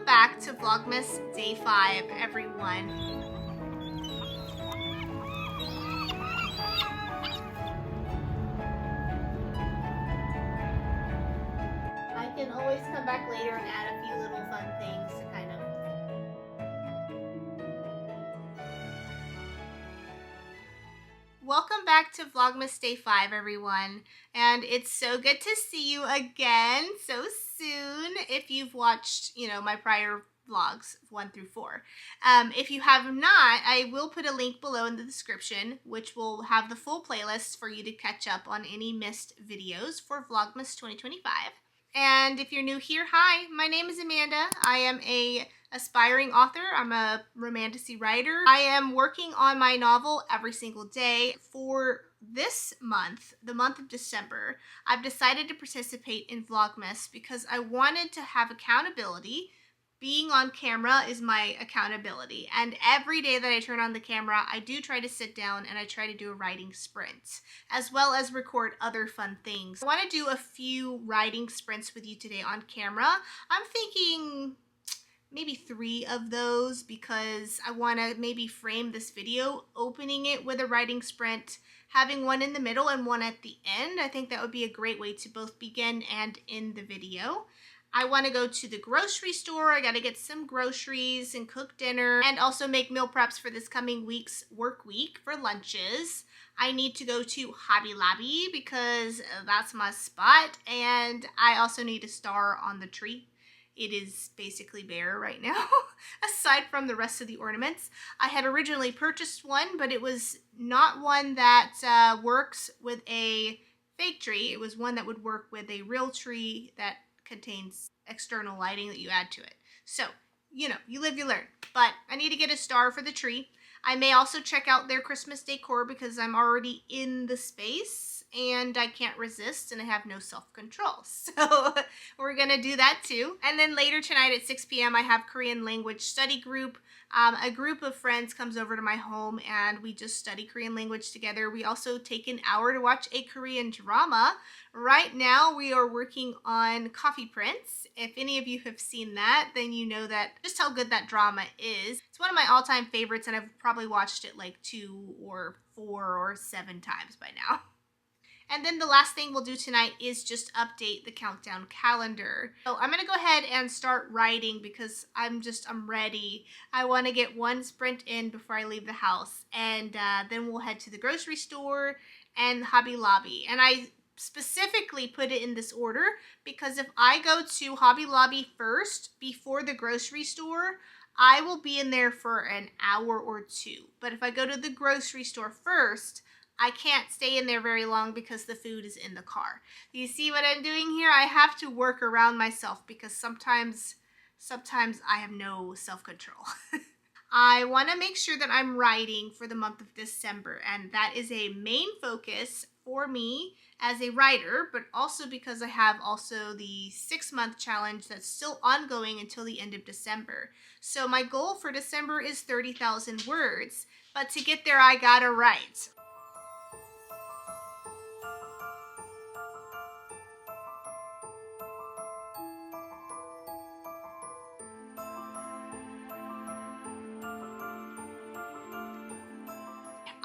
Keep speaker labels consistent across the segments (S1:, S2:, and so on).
S1: back to Vlogmas Day 5, everyone. I can always come back later and add a few little fun things to kind of... Welcome back to Vlogmas Day 5, everyone. And it's so good to see you again so soon if you've watched, my prior vlogs 1 through 4. If you have not, I will put a link below in the description, which will have the full playlist for you to catch up on any missed videos for Vlogmas 2025. And if you're new here, hi, my name is Amanda. I am a aspiring author. I'm a romantasy writer. I am working on my novel every single day. For this month, the month of December, I've decided to participate in Vlogmas because I wanted to have accountability. Being on camera is my accountability, and every day that I turn on the camera, I do try to sit down and I try to do a writing sprint, as well as record other fun things. I want to do a few writing sprints with you today on camera. I'm thinking maybe 3 of those because I want to maybe frame this video, opening it with a writing sprint, having one in the middle and one at the end. I think that would be a great way to both begin and end the video. I want to go to the grocery store. I got to get some groceries and cook dinner and also make meal preps for this coming week's work week for lunches. I need to go to Hobby Lobby because that's my spot, and I also need a star on the tree. It is basically bare right now, aside from the rest of the ornaments. I had originally purchased one, but it was not one that works with a fake tree. It was one that would work with a real tree that contains external lighting that you add to it. So, you live, you learn. But I need to get a star for the tree. I may also check out their Christmas decor because I'm already in the space and I can't resist and I have no self-control. So we're gonna do that too. And then later tonight at 6 p.m. I have Korean language study group. A group of friends comes over to my home and we just study Korean language together. We also take an hour to watch a Korean drama. Right now we are working on Coffee Prince. If any of you have seen that, then you know that just how good that drama is. It's one of my all-time favorites and I've probably watched it like 2 or 4 or 7 times by now. And then the last thing we'll do tonight is just update the countdown calendar. So I'm gonna go ahead and start writing because I'm ready. I wanna get one sprint in before I leave the house. And then we'll head to the grocery store and Hobby Lobby. And I specifically put it in this order because if I go to Hobby Lobby first before the grocery store, I will be in there for an hour or 2. But if I go to the grocery store first, I can't stay in there very long because the food is in the car. You see what I'm doing here? I have to work around myself because sometimes I have no self-control. I want to make sure that I'm writing for the month of December, and that is a main focus for me as a writer, but also because I have also the 6-month challenge that's still ongoing until the end of December. So my goal for December is 30,000 words, but to get there I gotta write.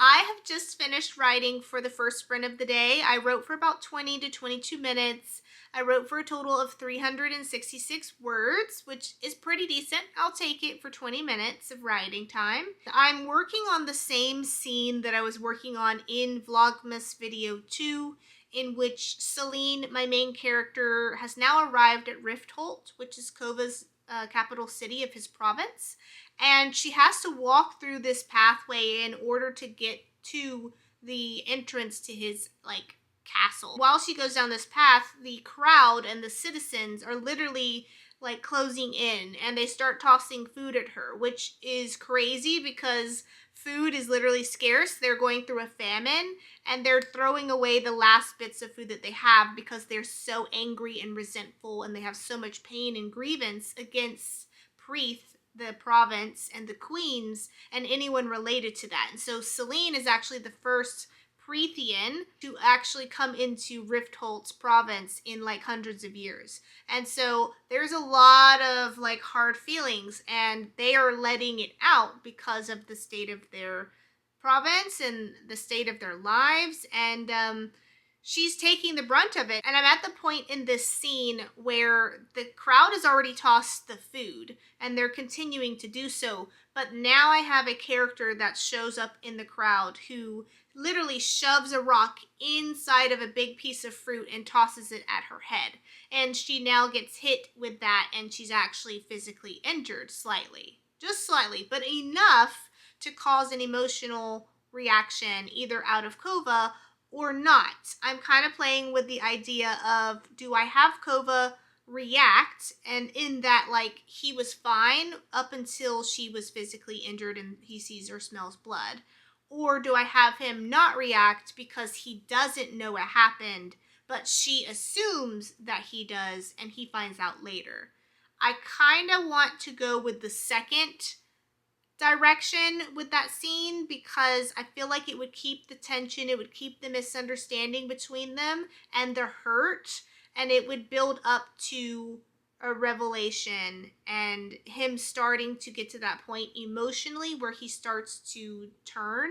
S1: I have just finished writing for the first sprint of the day. I wrote for about 20 to 22 minutes. I wrote for a total of 366 words, which is pretty decent. I'll take it for 20 minutes of writing time. I'm working on the same scene that I was working on in Vlogmas video 2, in which Celine, my main character, has now arrived at Riftholt, which is Kova's capital city of his province. And she has to walk through this pathway in order to get to the entrance to his, castle. While she goes down this path, the crowd and the citizens are literally, closing in, and they start tossing food at her, which is crazy because food is literally scarce. They're going through a famine, and they're throwing away the last bits of food that they have because they're so angry and resentful, and they have so much pain and grievance against Preeth, the province, and the queens, and anyone related to that. And so Celine is actually the first Prithian to actually come into Riftholt's province in like hundreds of years. And so there's a lot of like hard feelings, and they are letting it out because of the state of their province and the state of their lives. And she's taking the brunt of it. And I'm at the point in this scene where the crowd has already tossed the food and they're continuing to do so. But now I have a character that shows up in the crowd who literally shoves a rock inside of a big piece of fruit and tosses it at her head. And she now gets hit with that, and she's actually physically injured slightly. Just slightly, but enough to cause an emotional reaction either out of Kova or not. I'm kind of playing with the idea of, do I have Kova react, and in that, like, he was fine up until she was physically injured and he sees or smells blood? Or do I have him not react because he doesn't know what happened, but she assumes that he does and he finds out later? I kind of want to go with the second direction with that scene, because I feel like it would keep the tension, it would keep the misunderstanding between them and the hurt, and it would build up to a revelation and him starting to get to that point emotionally where he starts to turn,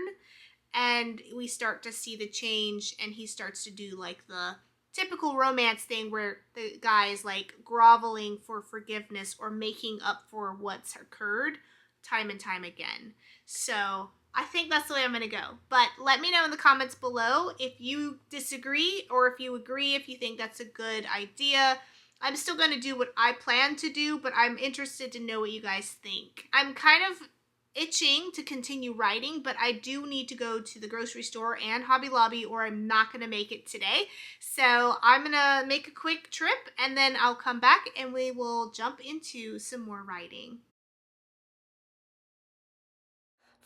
S1: and we start to see the change, and he starts to do like the typical romance thing where the guy is like groveling for forgiveness or making up for what's occurred time and time again. So I think that's the way I'm going to go. But let me know in the comments below if you disagree or if you agree, if you think that's a good idea. I'm still going to do what I plan to do, but I'm interested to know what you guys think. I'm kind of itching to continue writing, but I do need to go to the grocery store and Hobby Lobby or I'm not going to make it today. So I'm going to make a quick trip and then I'll come back and we will jump into some more writing.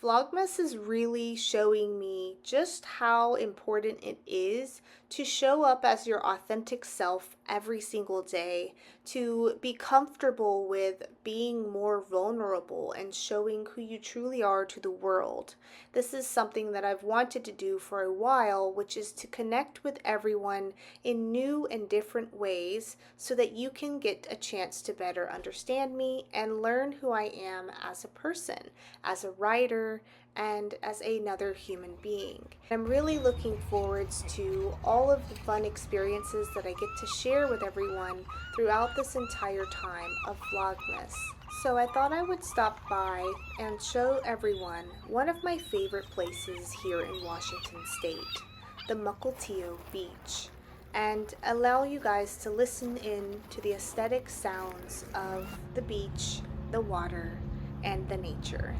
S1: Vlogmas is really showing me just how important it is to show up as your authentic self every single day, to be comfortable with being more vulnerable and showing who you truly are to the world. This is something that I've wanted to do for a while, which is to connect with everyone in new and different ways so that you can get a chance to better understand me and learn who I am as a person, as a writer, and as another human being. I'm really looking forward to all of the fun experiences that I get to share with everyone throughout this entire time of Vlogmas. So I thought I would stop by and show everyone one of my favorite places here in Washington State, the Mukilteo Beach, and allow you guys to listen in to the aesthetic sounds of the beach, the water, and the nature.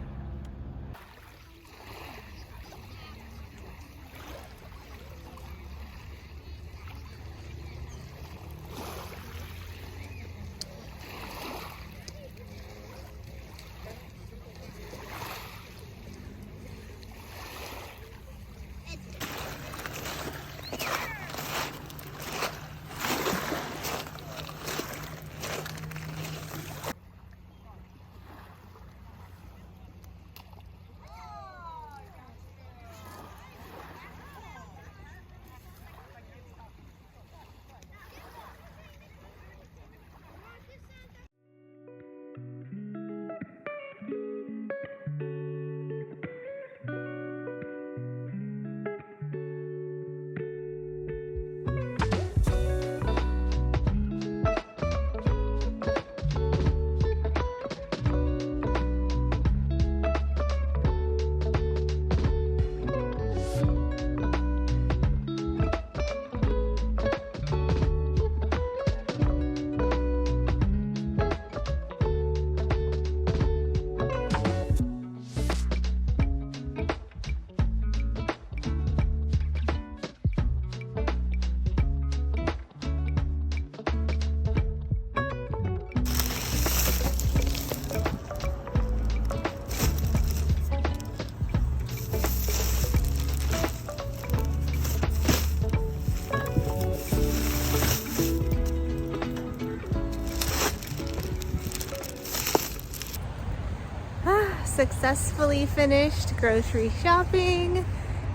S1: Successfully finished grocery shopping,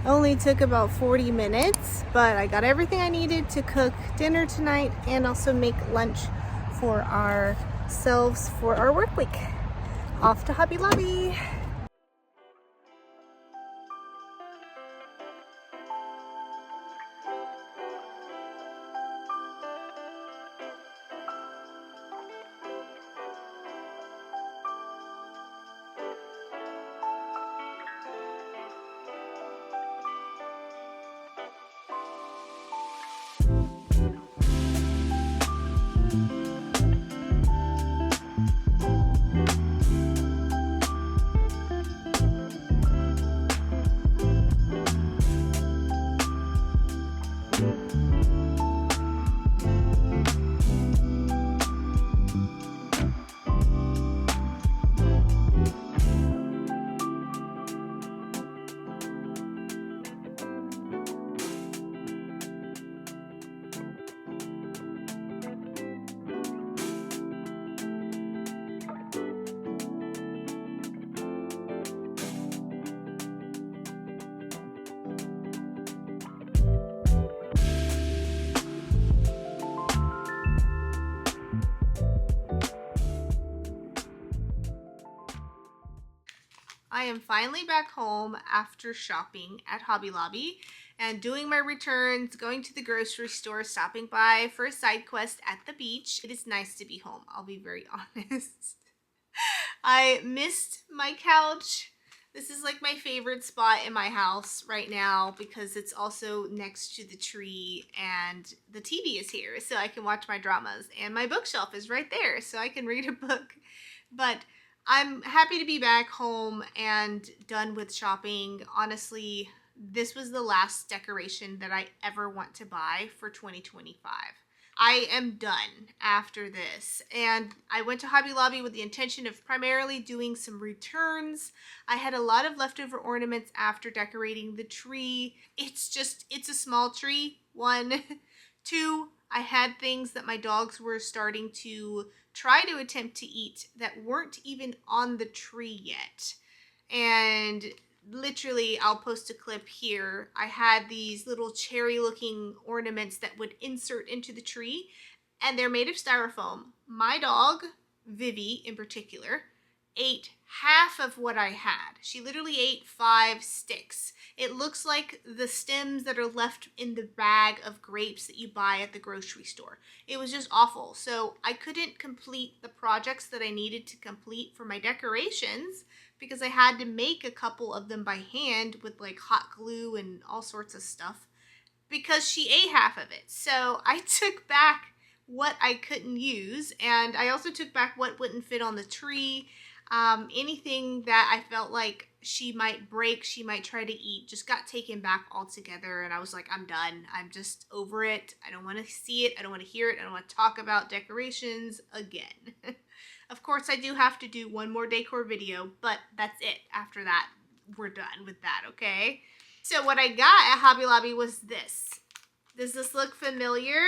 S1: Only took about 40 minutes, but I got everything I needed to cook dinner tonight and also make lunch for ourselves for our work week. Off to Hobby Lobby. I am finally back home after shopping at Hobby Lobby and doing my returns, going to the grocery store, stopping by for a side quest at the beach. It is nice to be home, I'll be very honest. I missed my couch. This is like my favorite spot in my house right now because it's also next to the tree and the TV is here so I can watch my dramas, and my bookshelf is right there so I can read a book. But I'm happy to be back home and done with shopping. Honestly, this was the last decoration that I ever want to buy for 2025. I am done after this, and I went to Hobby Lobby with the intention of primarily doing some returns. I had a lot of leftover ornaments after decorating the tree. It's a small tree, one. Two, I had things that my dogs were starting to try to attempt to eat that weren't even on the tree yet. And literally, I'll post a clip here. I had these little cherry looking ornaments that would insert into the tree, and they're made of styrofoam. My dog, Vivi in particular, ate half of what I had. She literally ate 5 sticks. It looks like the stems that are left in the bag of grapes that you buy at the grocery store. It was just awful. So I couldn't complete the projects that I needed to complete for my decorations because I had to make a couple of them by hand with like hot glue and all sorts of stuff because she ate half of it. So I took back what I couldn't use, and I also took back what wouldn't fit on the tree. Anything that I felt like she might break, she might try to eat, just got taken back altogether. And I was like, I'm done. I'm just over it. I don't want to see it. I don't want to hear it. I don't want to talk about decorations again. Of course, I do have to do one more decor video, but that's it. After that, we're done with that, okay? So what I got at Hobby Lobby was this. Does this look familiar?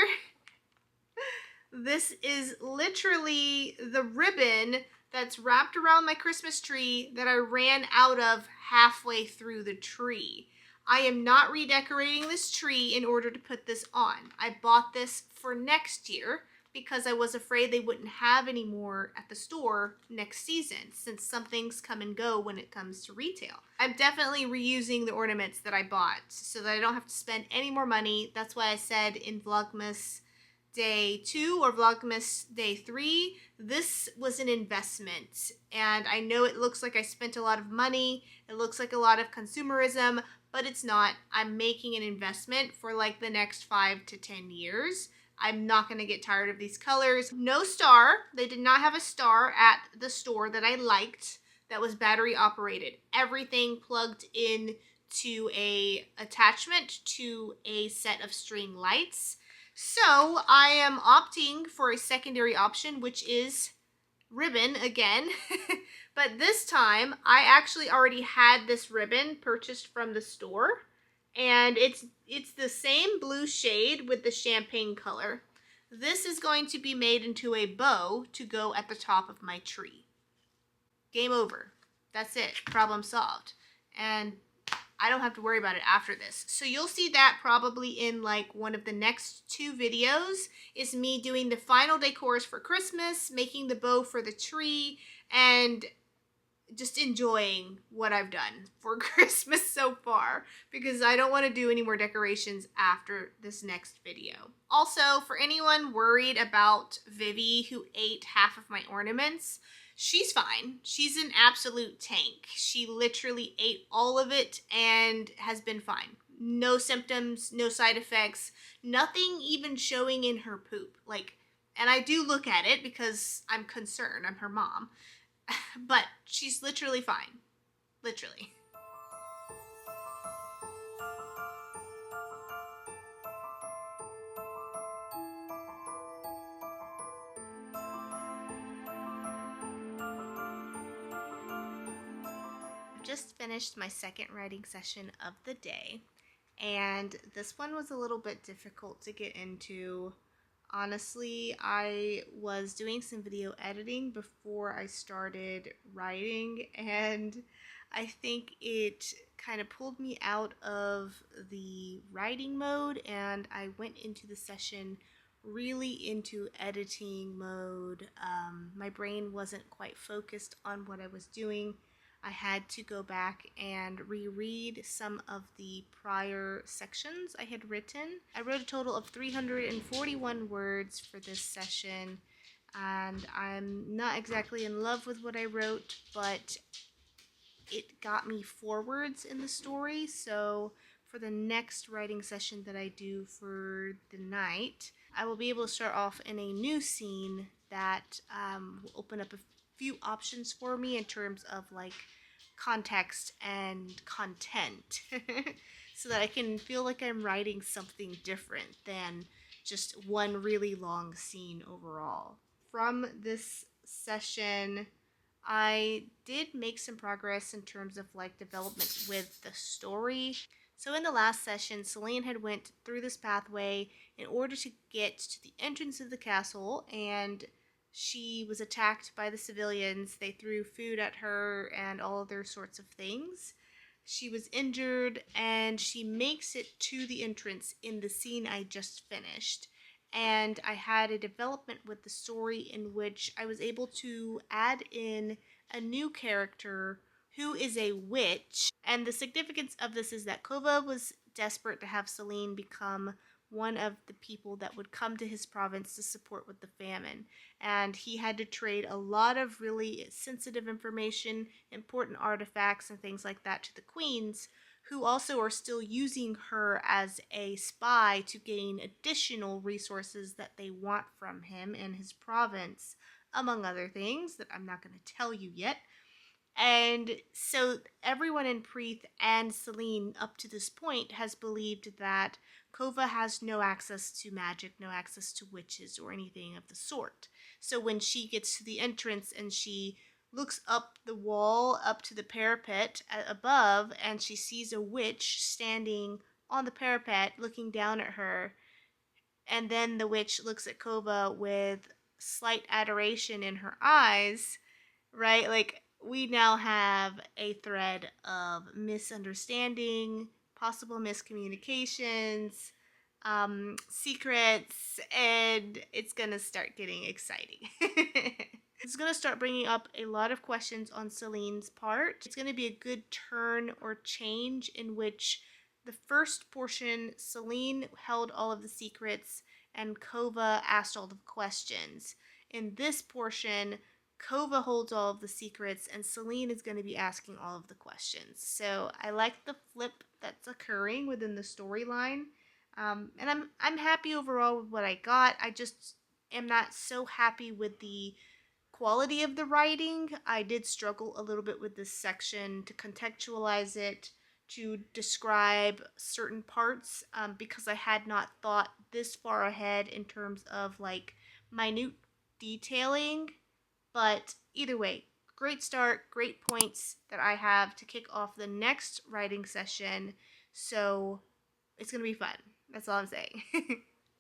S1: This is literally the ribbon that's wrapped around my Christmas tree that I ran out of halfway through the tree. I am not redecorating this tree in order to put this on. I bought this for next year because I was afraid they wouldn't have any more at the store next season, since some things come and go when it comes to retail. I'm definitely reusing the ornaments that I bought so that I don't have to spend any more money. That's why I said in Vlogmas Day 2 or Vlogmas Day 3, this was an investment. And I know it looks like I spent a lot of money, it looks like a lot of consumerism, but it's not. I'm making an investment for like the next 5 to 10 years. I'm not going to get tired of these colors. No star. They did not have a star at the store that I liked that was battery operated. Everything plugged in to a attachment to a set of string lights. So I am opting for a secondary option, which is ribbon again. But this time I actually already had this ribbon purchased from the store, and it's the same blue shade with the champagne color. This is going to be made into a bow to go at the top of my tree. Game over. That's it. Problem solved. And I don't have to worry about it after this. So you'll see that probably in like one of the next 2 videos is me doing the final decors for Christmas, making the bow for the tree, and just enjoying what I've done for Christmas so far, because I don't want to do any more decorations after this next video. Also, for anyone worried about Vivi, who ate half of my ornaments, she's fine. She's an absolute tank. She literally ate all of it and has been fine. No symptoms, no side effects, nothing even showing in her poop. And I do look at it because I'm concerned. I'm her mom. But she's literally fine. Literally. I've just finished my second writing session of the day, and this one was a little bit difficult to get into. Honestly, I was doing some video editing before I started writing, and I think it kind of pulled me out of the writing mode, and I went into the session really into editing mode. My brain wasn't quite focused on what I was doing. I had to go back and reread some of the prior sections I had written. I wrote a total of 341 words for this session, and I'm not exactly in love with what I wrote, but it got me forwards in the story. So for the next writing session that I do for the night, I will be able to start off in a new scene that will open up a few options for me in terms of like context and content so that I can feel like I'm writing something different than just one really long scene overall. From this session, I did make some progress in terms of like development with the story. So in the last session, Celine had went through this pathway in order to get to the entrance of the castle, and she was attacked by the civilians. They threw food at her and all other sorts of things. She was injured, and she makes it to the entrance in the scene I just finished. And I had a development with the story in which I was able to add in a new character who is a witch. And the significance of this is that Kova was desperate to have Celine become one of the people that would come to his province to support with the famine. And he had to trade a lot of really sensitive information, important artifacts, and things like that to the queens, who also are still using her as a spy to gain additional resources that they want from him and his province, among other things that I'm not going to tell you yet. And so everyone in Preeth and Celine up to this point has believed that Kova has no access to magic, no access to witches or anything of the sort. So when she gets to the entrance and she looks up the wall, up to the parapet above, and she sees a witch standing on the parapet looking down at her, and then the witch looks at Kova with slight adoration in her eyes, right? Like, we now have a thread of misunderstanding, possible miscommunications, secrets, and it's gonna start getting exciting. It's gonna start bringing up a lot of questions on Celine's part. It's gonna be a good turn or change in which the first portion, Celine held all of the secrets and Kova asked all the questions. In this portion, Kova holds all of the secrets, and Celine is going to be asking all of the questions. So I like the flip that's occurring within the storyline, and I'm happy overall with what I got. I just am not so happy with the quality of the writing. I did struggle a little bit with this section to contextualize it, to describe certain parts, because I had not thought this far ahead in terms of like minute detailing. But either way, great start, great points that I have to kick off the next writing session. So it's going to be fun. That's all I'm saying.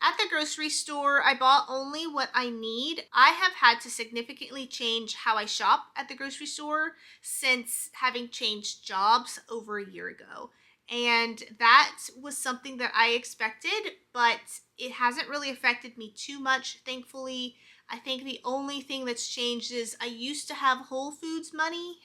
S1: At the grocery store, I bought only what I need. I have had to significantly change how I shop at the grocery store since having changed jobs over a year ago. And that was something that I expected, but it hasn't really affected me too much, thankfully. I think the only thing that's changed is I used to have Whole Foods money,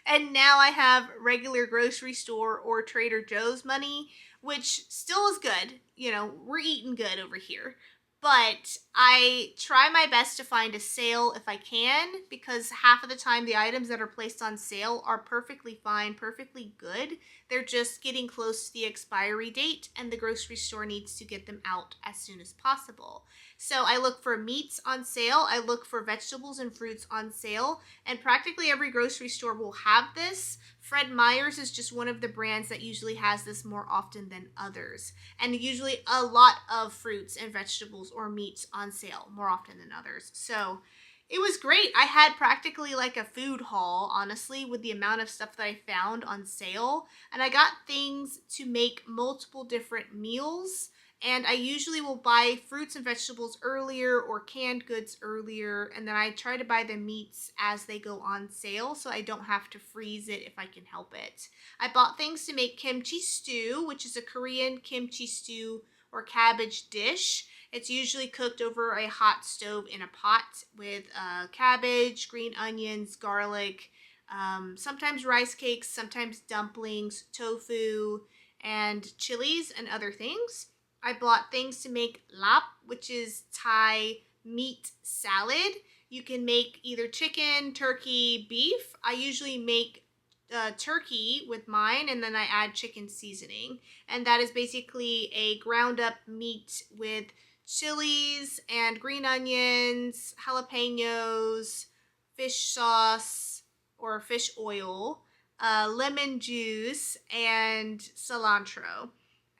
S1: and now I have regular grocery store or Trader Joe's money, which still is good. You know, we're eating good over here. But I try my best to find a sale if I can, because half of the time the items that are placed on sale are perfectly fine, perfectly good. They're just getting close to the expiry date, and the grocery store needs to get them out as soon as possible. So I look for meats on sale, I look for vegetables and fruits on sale, and practically every grocery store will have this. Fred Meyer's is just one of the brands that usually has this more often than others. And usually a lot of fruits and vegetables or meats on sale more often than others. So it was great. I had practically like a food haul, honestly, with the amount of stuff that I found on sale. And I got things to make multiple different meals. And I usually will buy fruits and vegetables earlier or canned goods earlier. And then I try to buy the meats as they go on sale so I don't have to freeze it if I can help it. I bought things to make kimchi stew, which is a Korean kimchi stew or cabbage dish. It's usually cooked over a hot stove in a pot with cabbage, green onions, garlic, sometimes rice cakes, sometimes dumplings, tofu, and chilies and other things. I bought things to make lap, which is Thai meat salad. You can make either chicken, turkey, beef. I usually make turkey with mine, and then I add chicken seasoning. And that is basically a ground up meat with chilies and green onions, jalapenos, fish sauce or fish oil, lemon juice, and cilantro.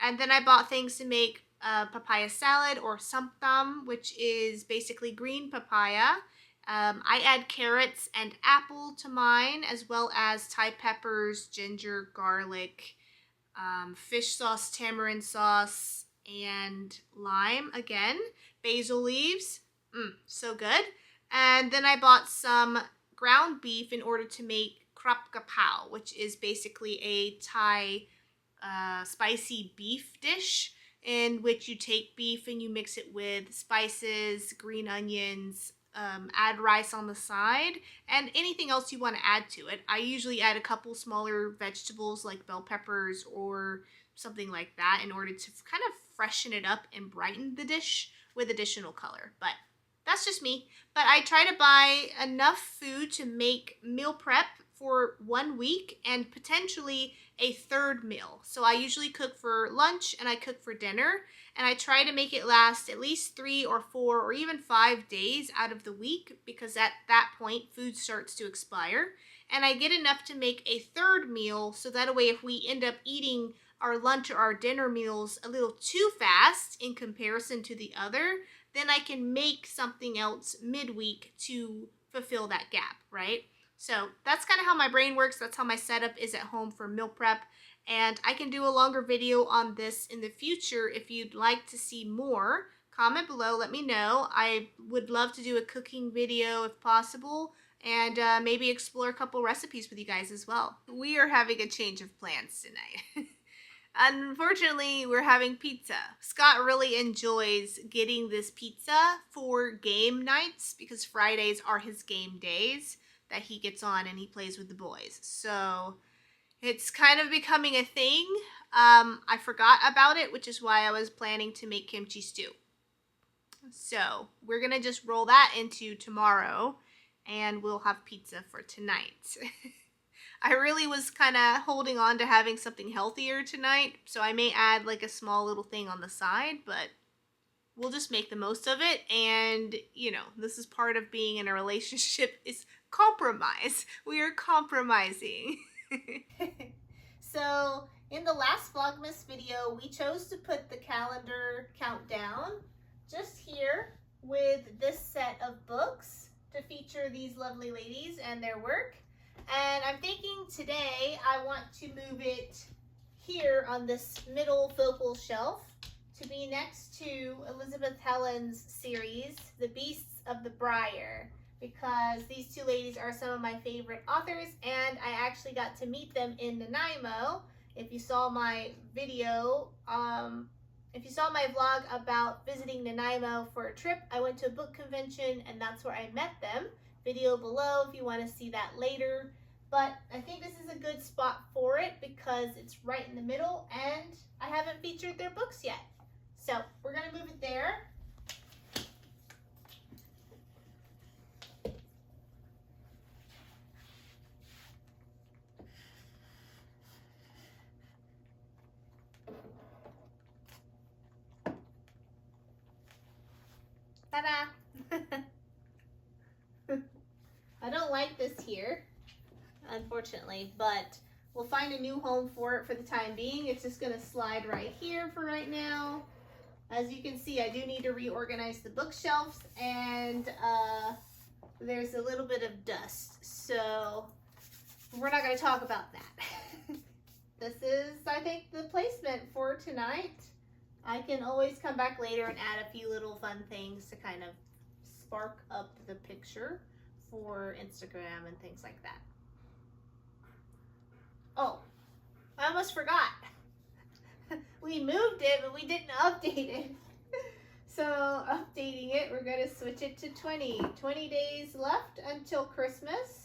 S1: And then I bought things to make papaya salad or samtam, which is basically green papaya. I add carrots and apple to mine, as well as Thai peppers, ginger, garlic, fish sauce, tamarind sauce, and lime again. Basil leaves, so good. And then I bought some ground beef in order to make krap kapow, which is basically a Thai spicy beef dish in which you take beef and you mix it with spices, green onions, add rice on the side, and anything else you want to add to it. I usually add a couple smaller vegetables like bell peppers or something like that in order to kind of freshen it up and brighten the dish with additional color. But that's just me. But I try to buy enough food to make meal prep for 1 week and potentially a third meal. So I usually cook for lunch and I cook for dinner, and I try to make it last at least 3 or 4 or even 5 days out of the week, because at that point food starts to expire. And I get enough to make a third meal, so that way if we end up eating our lunch or our dinner meals a little too fast in comparison to the other, then I can make something else midweek to fulfill that gap, right? So that's kind of how my brain works. That's how my setup is at home for meal prep. And I can do a longer video on this in the future if you'd like to see more. Comment below, let me know. I would love to do a cooking video if possible, and maybe explore a couple recipes with you guys as well. We are having a change of plans tonight. Unfortunately, we're having pizza. Scott really enjoys getting this pizza for game nights because Fridays are his game days that he gets on and he plays with the boys. So it's kind of becoming a thing. I forgot about it, which is why I was planning to make kimchi stew. So we're going to just roll that into tomorrow and we'll have pizza for tonight. I really was kind of holding on to having something healthier tonight, so I may add like a small little thing on the side, but we'll just make the most of it. And, you know, this is part of being in a relationship, is compromise. We are compromising. So in the last Vlogmas video, we chose to put the calendar countdown just here with this set of books to feature these lovely ladies and their work. And I'm thinking today I want to move it here on this middle focal shelf to be next to Elizabeth Helen's series, The Beasts of the Briar, because these two ladies are some of my favorite authors, and I actually got to meet them in Nanaimo If you saw my video, if you saw my vlog about visiting Nanaimo for a trip, I went to a book convention and that's where I met them. Video below if you want to see that later. But I think this is a good spot for it because it's right in the middle and I haven't featured their books yet. So we're going to move it there. Ta-da! I don't like this here, unfortunately, but we'll find a new home for it for the time being. It's just going to slide right here for right now. As you can see, I do need to reorganize the bookshelves, and there's a little bit of dust, so we're not going to talk about that. This is, I think, the placement for tonight. I can always come back later and add a few little fun things to kind of spark up the picture for Instagram and things like that. Oh, I almost forgot. We moved it, but we didn't update it. So updating it, we're going to switch it to 20 days left until Christmas.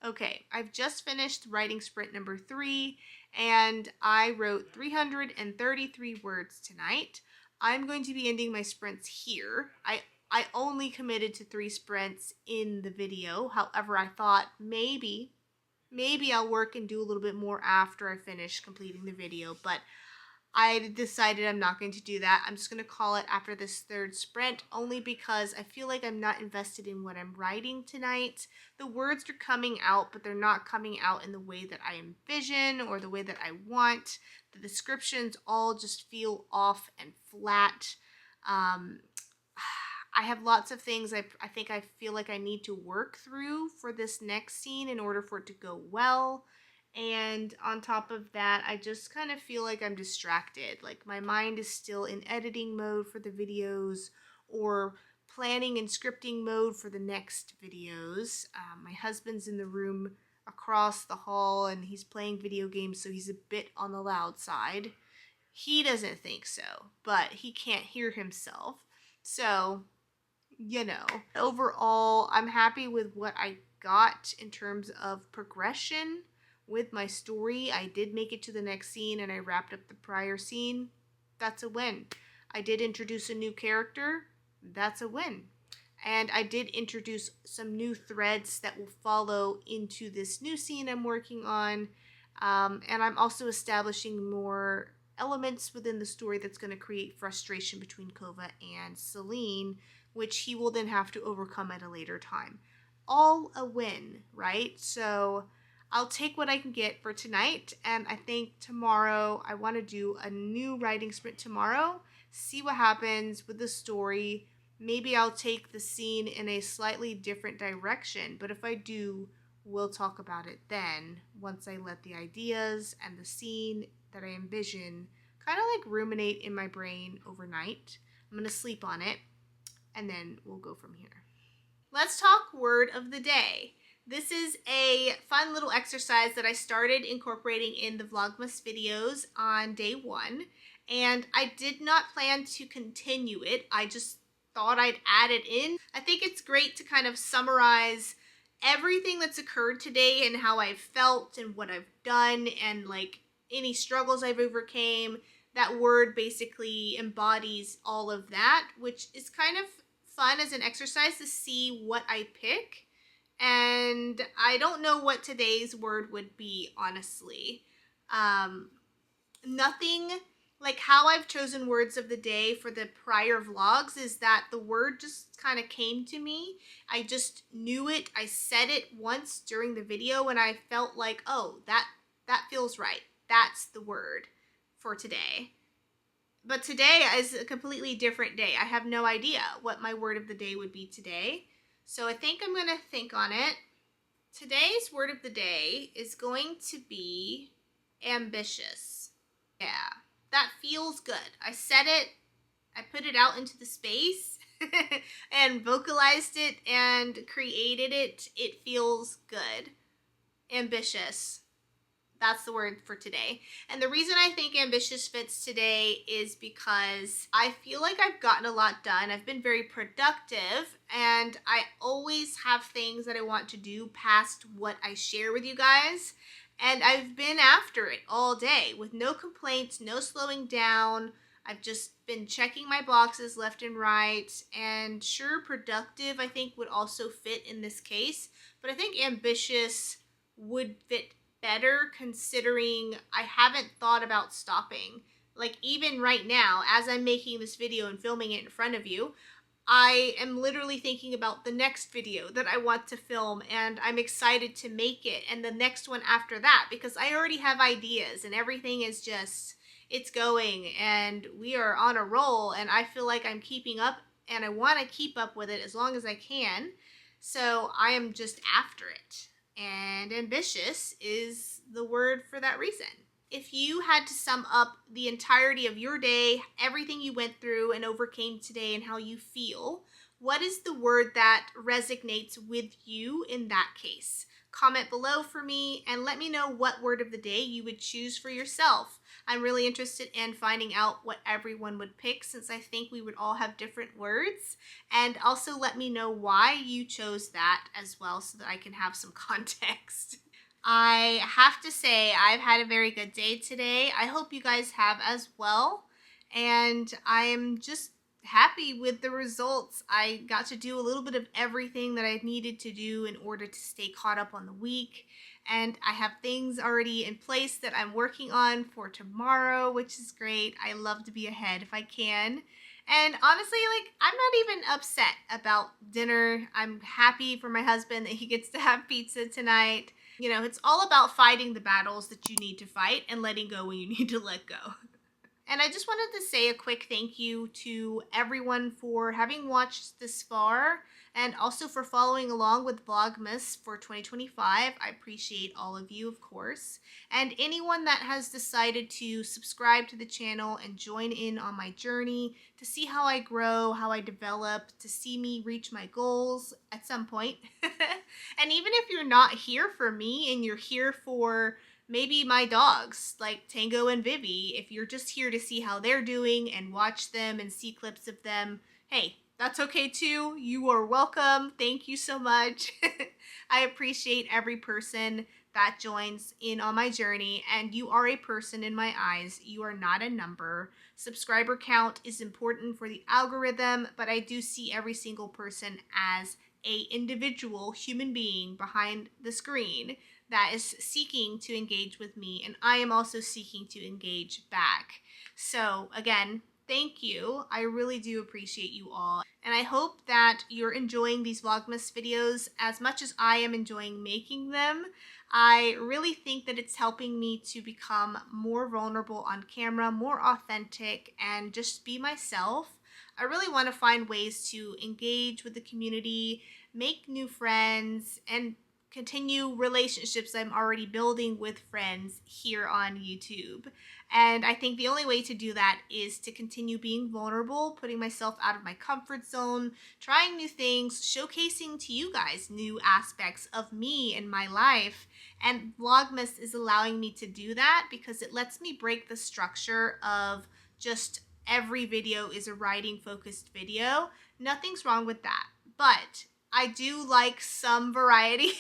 S1: Okay, I've just finished writing sprint number 3, and I wrote 333 words tonight. I'm going to be ending my sprints here. I only committed to 3 sprints in the video. However, I thought maybe I'll work and do a little bit more after I finish completing the video, but I decided I'm not going to do that. I'm just going to call it after this 3rd sprint, only because I feel like I'm not invested in what I'm writing tonight. The words are coming out, but they're not coming out in the way that I envision or the way that I want. The descriptions all just feel off and flat. I have lots of things I feel like I need to work through for this next scene in order for it to go well. And on top of that, I just kind of feel like I'm distracted. Like my mind is still in editing mode for the videos or planning and scripting mode for the next videos. My husband's in the room across the hall and he's playing video games, so he's a bit on the loud side. He doesn't think so, but he can't hear himself. So, you know, overall, I'm happy with what I got in terms of progression. With my story, I did make it to the next scene and I wrapped up the prior scene. That's a win. I did introduce a new character. That's a win. And I did introduce some new threads that will follow into this new scene I'm working on. And I'm also establishing more elements within the story that's going to create frustration between Kova and Celine, which he will then have to overcome at a later time. All a win, right? So I'll take what I can get for tonight, and I think tomorrow I want to do a new writing sprint tomorrow, see what happens with the story. Maybe I'll take the scene in a slightly different direction, but if I do, we'll talk about it then, once I let the ideas and the scene that I envision kind of like ruminate in my brain overnight. I'm going to sleep on it, and then we'll go from here. Let's talk word of the day. This is a fun little exercise that I started incorporating in the Vlogmas videos on day 1, and I did not plan to continue it. I just thought I'd add it in. I think it's great to kind of summarize everything that's occurred today and how I've felt and what I've done and like any struggles I've overcame. That word basically embodies all of that, which is kind of fun as an exercise to see what I pick. And I don't know what today's word would be, honestly. Nothing like how I've chosen words of the day for the prior vlogs is that the word just kind of came to me. I just knew it. I said it once during the video and I felt like, oh, that feels right. That's the word for today. But today is a completely different day. I have no idea what my word of the day would be today. So I think I'm going to think on it. Today's word of the day is going to be Ambitious. Yeah, that feels good. I said it, I put it out into the space and vocalized it and created it. It feels good. Ambitious. That's the word for today. And the reason I think ambitious fits today is because I feel like I've gotten a lot done. I've been very productive, and I always have things that I want to do past what I share with you guys. And I've been after it all day with no complaints, no slowing down. I've just been checking my boxes left and right. And sure, productive I think would also fit in this case, but I think ambitious would fit better considering I haven't thought about stopping. Like, even right now, as I'm making this video and filming it in front of you, I am literally thinking about the next video that I want to film, and I'm excited to make it, and the next one after that, because I already have ideas and everything is just, it's going and we are on a roll, and I feel like I'm keeping up, and I want to keep up with it as long as I can. So I am just after it. And ambitious is the word for that reason. If you had to sum up the entirety of your day, everything you went through and overcame today and how you feel, what is the word that resonates with you in that case? Comment below for me and let me know what word of the day you would choose for yourself. I'm really interested in finding out what everyone would pick, since I think we would all have different words. And also let me know why you chose that as well, so that I can have some context. I have to say I've had a very good day today. I hope you guys have as well. And I am just happy with the results. I got to do a little bit of everything that I needed to do in order to stay caught up on the week. And I have things already in place that I'm working on for tomorrow, which is great. I love to be ahead if I can. And honestly, like, I'm not even upset about dinner. I'm happy for my husband that he gets to have pizza tonight. You know, it's all about fighting the battles that you need to fight and letting go when you need to let go. And I just wanted to say a quick thank you to everyone for having watched this far, and also for following along with Vlogmas for 2025. I appreciate all of you, of course. And anyone that has decided to subscribe to the channel and join in on my journey to see how I grow, how I develop, to see me reach my goals at some point. And even if you're not here for me and you're here for maybe my dogs, like Tango and Vivi, if you're just here to see how they're doing and watch them and see clips of them, hey, that's okay too. You are welcome. Thank you so much. I appreciate every person that joins in on my journey, and you are a person in my eyes. You are not a number. Subscriber count is important for the algorithm, but I do see every single person as a individual human being behind the screen that is seeking to engage with me, and I am also seeking to engage back. So again, thank you. I really do appreciate you all, and I hope that you're enjoying these Vlogmas videos as much as I am enjoying making them. I really think that it's helping me to become more vulnerable on camera, more authentic, and just be myself. I really want to find ways to engage with the community, make new friends, and continue relationships I'm already building with friends here on YouTube. And I think the only way to do that is to continue being vulnerable, putting myself out of my comfort zone, trying new things, showcasing to you guys new aspects of me and my life. And Vlogmas is allowing me to do that because it lets me break the structure of just every video is a writing focused video. Nothing's wrong with that, but I do like some variety,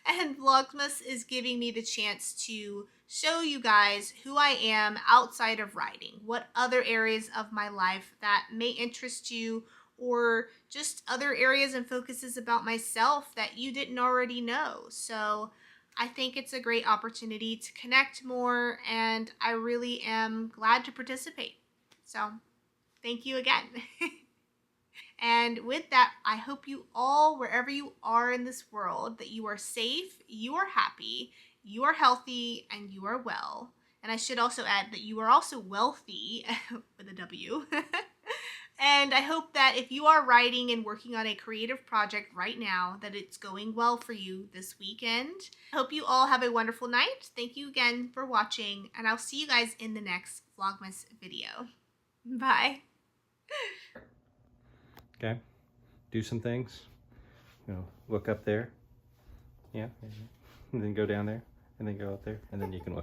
S1: and Vlogmas is giving me the chance to show you guys who I am outside of writing, what other areas of my life that may interest you, or just other areas and focuses about myself that you didn't already know. So I think it's a great opportunity to connect more, and I really am glad to participate. So thank you again. And with that, I hope you all, wherever you are in this world, that you are safe, you are happy, you are healthy, and you are well. And I should also add that you are also wealthy, with a W. And I hope that if you are writing and working on a creative project right now, that it's going well for you this weekend. I hope you all have a wonderful night. Thank you again for watching, and I'll see you guys in the next Vlogmas video. Bye.
S2: Okay, do some things. Look up there. Yeah. And then go down there, and then go up there, and then you can look.